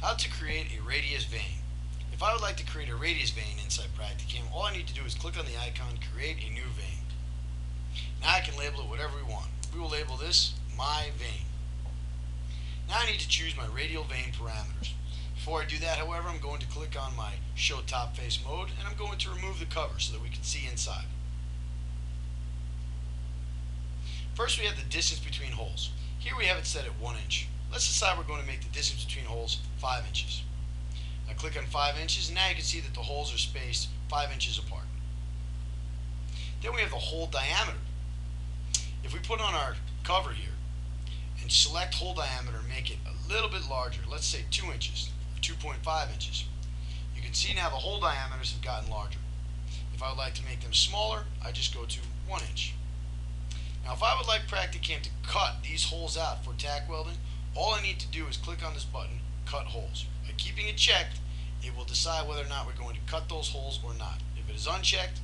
How to create a radius vane. If I would like to create a radius vane inside PractiCAM, all I need to do is click on the icon, create a new vane. Now I can label it whatever we want. We will label this my vane. Now I need to choose my radial vane parameters. Before I do that, however, I'm going to click on my show top face mode and I'm going to remove the cover so that we can see inside. First we have the distance between holes. Here we have it set at 1 inch. Let's decide we're going to make the distance between holes 5 inches. I click on 5 inches and now you can see that the holes are spaced 5 inches apart. Then we have the hole diameter. If we put on our cover here and select hole diameter and make it a little bit larger, let's say 2 inches or 2.5 inches, you can see now the hole diameters have gotten larger. If I would like to make them smaller, I just go to 1 inch. Now if I would like PractiCAM to cut these holes out for tack welding, all I need to do is click on this button, cut holes. By keeping it checked, it will decide whether or not we're going to cut those holes or not. If it is unchecked,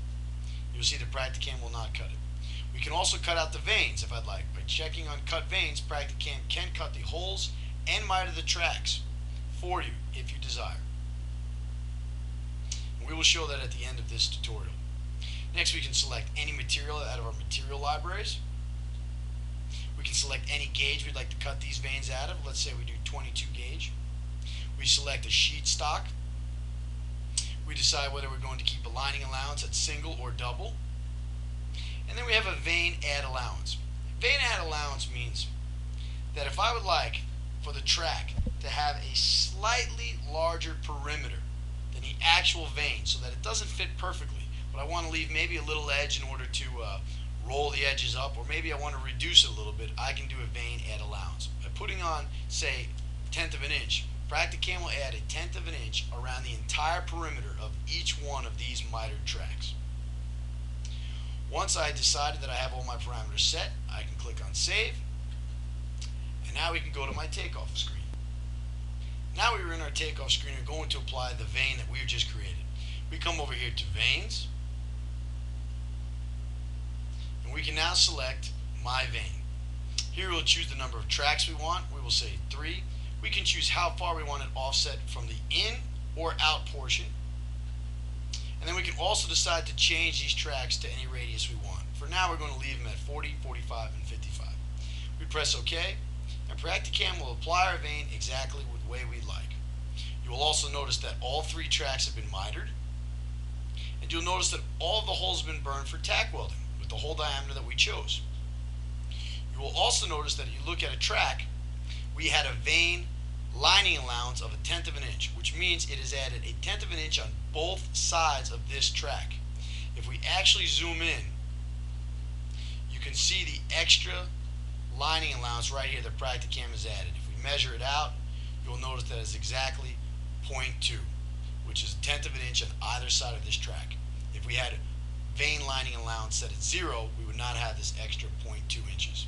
you'll see that PractiCAM will not cut it. We can also cut out the vanes if I'd like. By checking on cut vanes, PractiCAM can cut the holes and miter the tracks for you if you desire. And we will show that at the end of this tutorial. Next, we can select any material out of our material libraries. We can select any gauge we'd like to cut these vanes out of. Let's say we do 22 gauge. We select a sheet stock. We decide whether we're going to keep a lining allowance at single or double. And then we have a vane add allowance. Vane add allowance means that if I would like for the track to have a slightly larger perimeter than the actual vane so that it doesn't fit perfectly, but I want to leave maybe a little edge in order to roll the edges up, or maybe I want to reduce it a little bit, I can do a vane add allowance. By putting on, say, 1/10 of an inch, PractiCAM will add a 1/10 of an inch around the entire perimeter of each one of these mitered tracks. Once I decided that I have all my parameters set, I can click on Save, and now we can go to my takeoff screen. Now we're in our takeoff screen and going to apply the vane that we've just created. We come over here to Vanes, and we can now select My Vane. Here we'll choose the number of tracks we want. We will say 3. We can choose how far we want it offset from the in or out portion. And then we can also decide to change these tracks to any radius we want. For now we're going to leave them at 40, 45, and 55. We press OK, and PractiCAM will apply our vane exactly the way we'd like. You will also notice that all 3 tracks have been mitered. And you'll notice that all of the holes have been burned for tack welding with the hole diameter that we chose. You will also notice that if you look at a track, we had a vane lining allowance of a 1/10 of an inch, which means it has added a 1/10 of an inch on both sides of this track. If we actually zoom in, you can see the extra lining allowance right here that PractiCAM has added. If we measure it out, you'll notice that it's exactly 0.2, which is a 1/10 of an inch on either side of this track. If we had vane lining allowance set at 0, we would not have this extra 0.2 inches.